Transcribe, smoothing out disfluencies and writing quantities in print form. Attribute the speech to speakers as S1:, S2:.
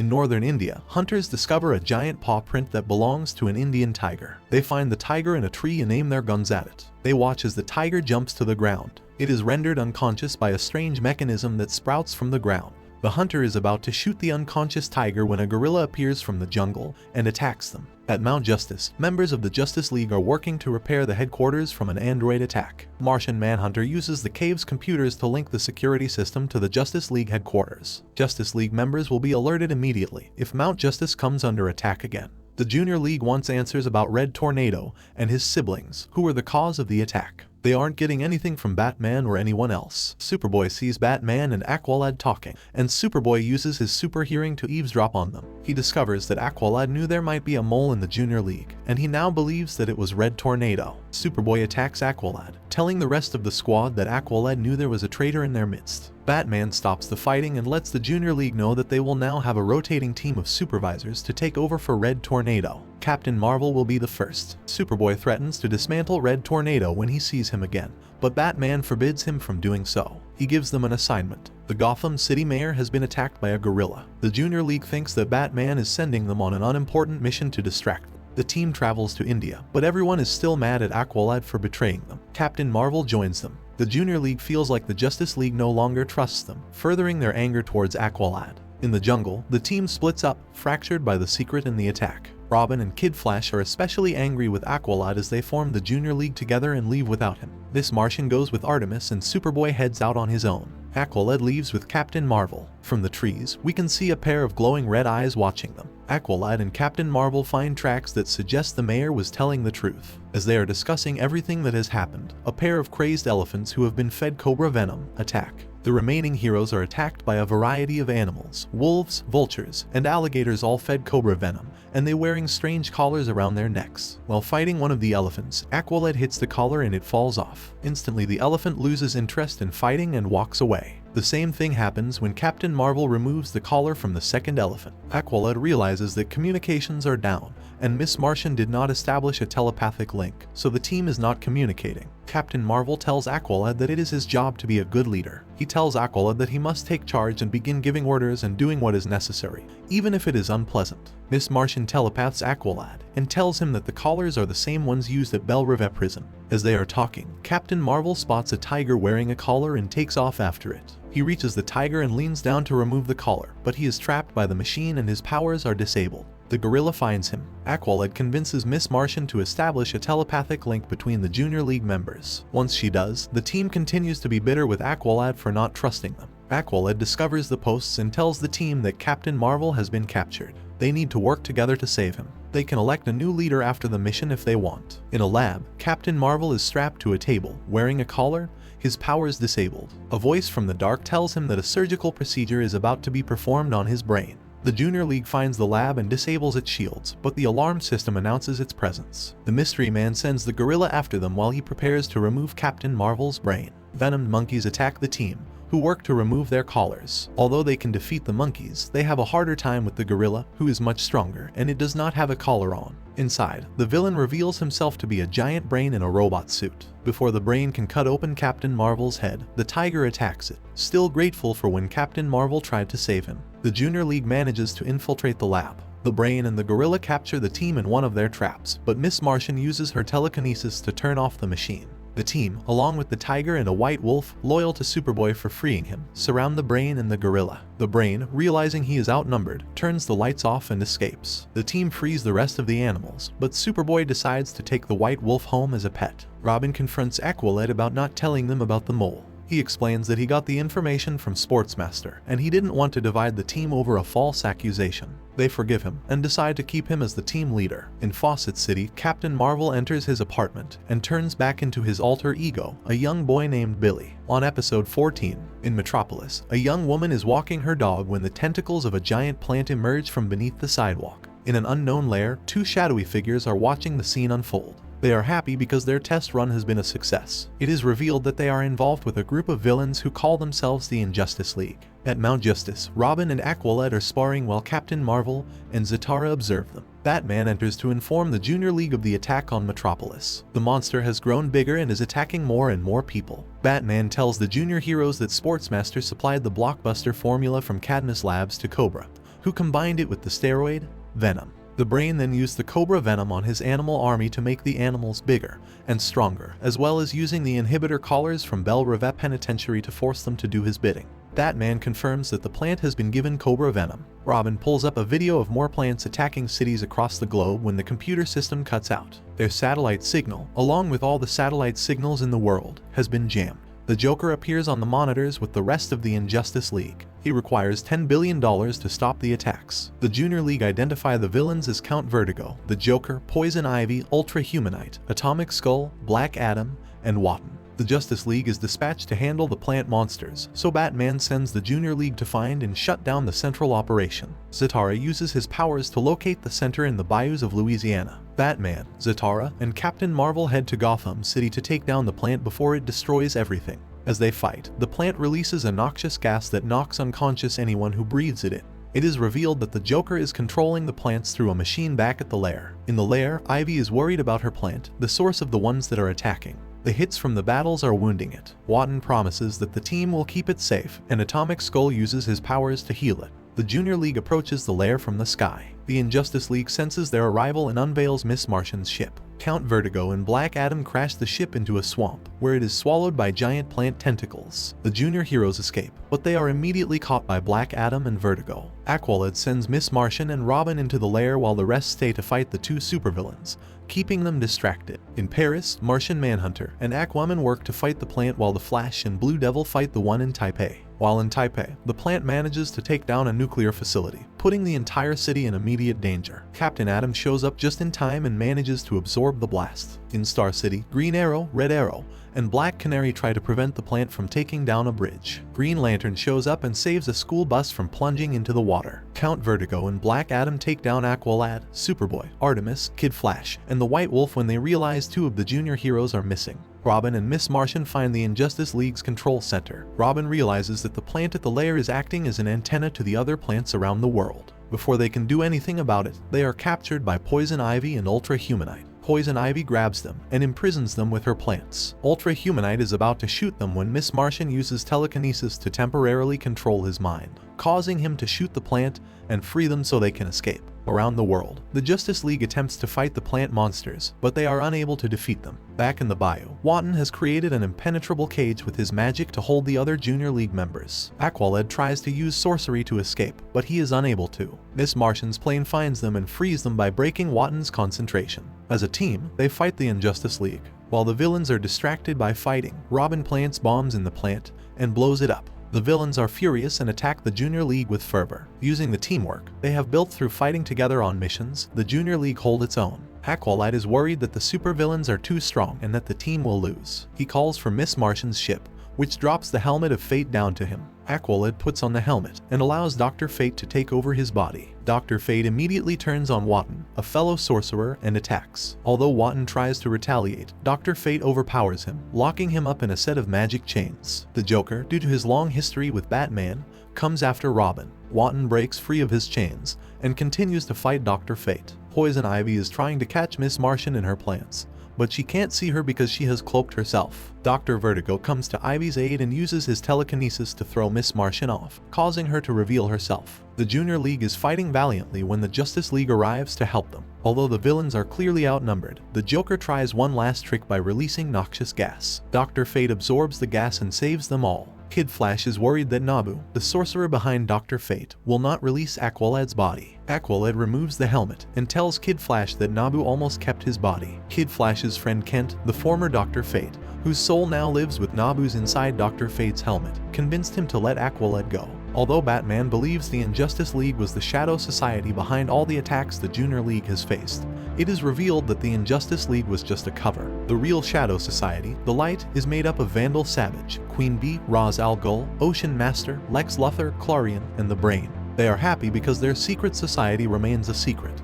S1: In northern India, hunters discover a giant paw print that belongs to an Indian tiger. They find the tiger in a tree and aim their guns at it. They watch as the tiger jumps to the ground. It is rendered unconscious by a strange mechanism that sprouts from the ground. The hunter is about to shoot the unconscious tiger when a gorilla appears from the jungle and attacks them. At Mount Justice, members of the Justice League are working to repair the headquarters from an android attack. Martian Manhunter uses the cave's computers to link the security system to the Justice League headquarters. Justice League members will be alerted immediately if Mount Justice comes under attack again. The Junior League wants answers about Red Tornado and his siblings, who were the cause of the attack. They aren't getting anything from Batman or anyone else. Superboy sees Batman and Aqualad talking, and Superboy uses his super hearing to eavesdrop on them. He discovers that Aqualad knew there might be a mole in the Junior League, and he now believes that it was Red Tornado. Superboy attacks Aqualad, telling the rest of the squad that Aqualad knew there was a traitor in their midst. Batman stops the fighting and lets the Junior League know that they will now have a rotating team of supervisors to take over for Red Tornado. Captain Marvel will be the first. Superboy threatens to dismantle Red Tornado when he sees him again, but Batman forbids him from doing so. He gives them an assignment. The Gotham City mayor has been attacked by a gorilla. The Junior League thinks that Batman is sending them on an unimportant mission to distract them. The team travels to India, but everyone is still mad at Aqualad for betraying them. Captain Marvel joins them. The Junior League feels like the Justice League no longer trusts them, furthering their anger towards Aqualad. In the jungle, the team splits up, fractured by the secret in the attack. Robin and Kid Flash are especially angry with Aqualad as they form the Junior League together and leave without him. Miss Martian goes with Artemis and Superboy heads out on his own. Aqualad leaves with Captain Marvel. From the trees, we can see a pair of glowing red eyes watching them. Aqualad and Captain Marvel find tracks that suggest the mayor was telling the truth. As they are discussing everything that has happened, a pair of crazed elephants who have been fed cobra venom attack. The remaining heroes are attacked by a variety of animals, wolves, vultures, and alligators all fed cobra venom, and they wearing strange collars around their necks. While fighting one of the elephants, Aqualad hits the collar and it falls off. Instantly the elephant loses interest in fighting and walks away. The same thing happens when Captain Marvel removes the collar from the second elephant. Aqualad realizes that communications are down, and Miss Martian did not establish a telepathic link, so the team is not communicating. Captain Marvel tells Aqualad that it is his job to be a good leader. He tells Aqualad that he must take charge and begin giving orders and doing what is necessary, even if it is unpleasant. Miss Martian telepaths Aqualad and tells him that the collars are the same ones used at Belle Reve prison. As they are talking, Captain Marvel spots a tiger wearing a collar and takes off after it. He reaches the tiger and leans down to remove the collar, but he is trapped by the machine and his powers are disabled. The gorilla finds him. Aqualad convinces Miss Martian to establish a telepathic link between the Junior League members. Once she does, the team continues to be bitter with Aqualad for not trusting them. Aqualad discovers the posts and tells the team that Captain Marvel has been captured. They need to work together to save him. They can elect a new leader after the mission if they want. In a lab, Captain Marvel is strapped to a table, wearing a collar, his powers disabled. A voice from the dark tells him that a surgical procedure is about to be performed on his brain. The Junior League finds the lab and disables its shields, but the alarm system announces its presence. The Mystery Man sends the gorilla after them while he prepares to remove Captain Marvel's brain. Venomed monkeys attack the team, who work to remove their collars. Although they can defeat the monkeys, they have a harder time with the gorilla, who is much stronger, and it does not have a collar on. Inside, the villain reveals himself to be a giant brain in a robot suit. Before the brain can cut open Captain Marvel's head, the tiger attacks it, still grateful for when Captain Marvel tried to save him. The Junior League manages to infiltrate the lab. The brain and the gorilla capture the team in one of their traps, but Miss Martian uses her telekinesis to turn off the machine. The team, along with the tiger and a white wolf, loyal to Superboy for freeing him, surround the brain and the gorilla. The brain, realizing he is outnumbered, turns the lights off and escapes. The team frees the rest of the animals, but Superboy decides to take the white wolf home as a pet. Robin confronts Aqualad about not telling them about the mole. He explains that he got the information from Sportsmaster, and he didn't want to divide the team over a false accusation. They forgive him, and decide to keep him as the team leader. In Fawcett City, Captain Marvel enters his apartment, and turns back into his alter ego, a young boy named Billy. On episode 14, in Metropolis, a young woman is walking her dog when the tentacles of a giant plant emerge from beneath the sidewalk. In an unknown lair, two shadowy figures are watching the scene unfold. They are happy because their test run has been a success. It is revealed that they are involved with a group of villains who call themselves the Injustice League. At Mount Justice, Robin and Aqualad are sparring while Captain Marvel and Zatara observe them. Batman enters to inform the Junior League of the attack on Metropolis. The monster has grown bigger and is attacking more and more people. Batman tells the junior heroes that Sportsmaster supplied the blockbuster formula from Cadmus Labs to Cobra, who combined it with the steroid, Venom. The Brain then used the Cobra Venom on his animal army to make the animals bigger and stronger, as well as using the inhibitor collars from Belle Reve Penitentiary to force them to do his bidding. Batman confirms that the plant has been given Cobra Venom. Robin pulls up a video of more plants attacking cities across the globe when the computer system cuts out. Their satellite signal, along with all the satellite signals in the world, has been jammed. The Joker appears on the monitors with the rest of the Injustice League. He requires $10 billion to stop the attacks. The Junior League identify the villains as Count Vertigo, the Joker, Poison Ivy, Ultra Humanite, Atomic Skull, Black Adam, and Watan. The Justice League is dispatched to handle the plant monsters, so Batman sends the Junior League to find and shut down the central operation. Zatara uses his powers to locate the center in the bayous of Louisiana. Batman, Zatara, and Captain Marvel head to Gotham City to take down the plant before it destroys everything. As they fight, the plant releases a noxious gas that knocks unconscious anyone who breathes it in. It is revealed that the Joker is controlling the plants through a machine back at the lair. In the lair, Ivy is worried about her plant, the source of the ones that are attacking. The hits from the battles are wounding it. Watan promises that the team will keep it safe, and Atomic Skull uses his powers to heal it. The Junior League approaches the lair from the sky. The Injustice League senses their arrival and unveils Miss Martian's ship. Count Vertigo and Black Adam crash the ship into a swamp, where it is swallowed by giant plant tentacles. The Junior heroes escape, but they are immediately caught by Black Adam and Vertigo. Aqualad sends Miss Martian and Robin into the lair while the rest stay to fight the two supervillains, keeping them distracted. In Paris, Martian Manhunter and Aquaman work to fight the plant while the Flash and Blue Devil fight the one in Taipei. While in Taipei, the plant manages to take down a nuclear facility, putting the entire city in immediate danger. Captain Atom shows up just in time and manages to absorb the blast. In Star City, Green Arrow, Red Arrow, and Black Canary try to prevent the plant from taking down a bridge. Green Lantern shows up and saves a school bus from plunging into the water. Count Vertigo and Black Adam take down Aqualad, Superboy, Artemis, Kid Flash, and the White Wolf when they realize two of the junior heroes are missing. Robin and Miss Martian find the Injustice League's control center. Robin realizes that the plant at the lair is acting as an antenna to the other plants around the world. Before they can do anything about it, they are captured by Poison Ivy and Ultra Humanite. Poison Ivy grabs them and imprisons them with her plants. Ultra Humanite is about to shoot them when Miss Martian uses telekinesis to temporarily control his mind, causing him to shoot the plant and free them so they can escape. Around the world, the Justice League attempts to fight the plant monsters, but they are unable to defeat them. Back in the bayou, Watan has created an impenetrable cage with his magic to hold the other Junior League members. Aqualad tries to use sorcery to escape, but he is unable to. Miss Martian's plane finds them and frees them by breaking Watan's concentration. As a team, they fight the Injustice League. While the villains are distracted by fighting, Robin plants bombs in the plant and blows it up. The villains are furious and attack the Junior League with fervor. Using the teamwork they have built through fighting together on missions, the Junior League hold its own. Aqualad is worried that the supervillains are too strong and that the team will lose. He calls for Miss Martian's ship, which drops the helmet of fate down to him. Aqualad puts on the helmet and allows Dr. Fate to take over his body. Dr. Fate immediately turns on Watan, a fellow sorcerer, and attacks. Although Watan tries to retaliate, Dr. Fate overpowers him, locking him up in a set of magic chains. The Joker, due to his long history with Batman, comes after Robin. Watan breaks free of his chains and continues to fight Dr. Fate. Poison Ivy is trying to catch Miss Martian in her plants, but she can't see her because she has cloaked herself. Dr. Vertigo comes to Ivy's aid and uses his telekinesis to throw Miss Martian off, causing her to reveal herself. The Junior League is fighting valiantly when the Justice League arrives to help them. Although the villains are clearly outnumbered, the Joker tries one last trick by releasing noxious gas. Dr. Fate absorbs the gas and saves them all. Kid Flash is worried that Nabu, the sorcerer behind Dr. Fate, will not release Aqualad's body. Aqualad removes the helmet and tells Kid Flash that Nabu almost kept his body. Kid Flash's friend Kent, the former Dr. Fate, whose soul now lives with Nabu's inside Dr. Fate's helmet, convinced him to let Aqualad go. Although Batman believes the Injustice League was the Shadow Society behind all the attacks the Junior League has faced, it is revealed that the Injustice League was just a cover. The real Shadow Society, the Light, is made up of Vandal Savage, Queen Bee, Ra's al Ghul, Ocean Master, Lex Luthor, Clarion, and the Brain. They are happy because their secret society remains a secret.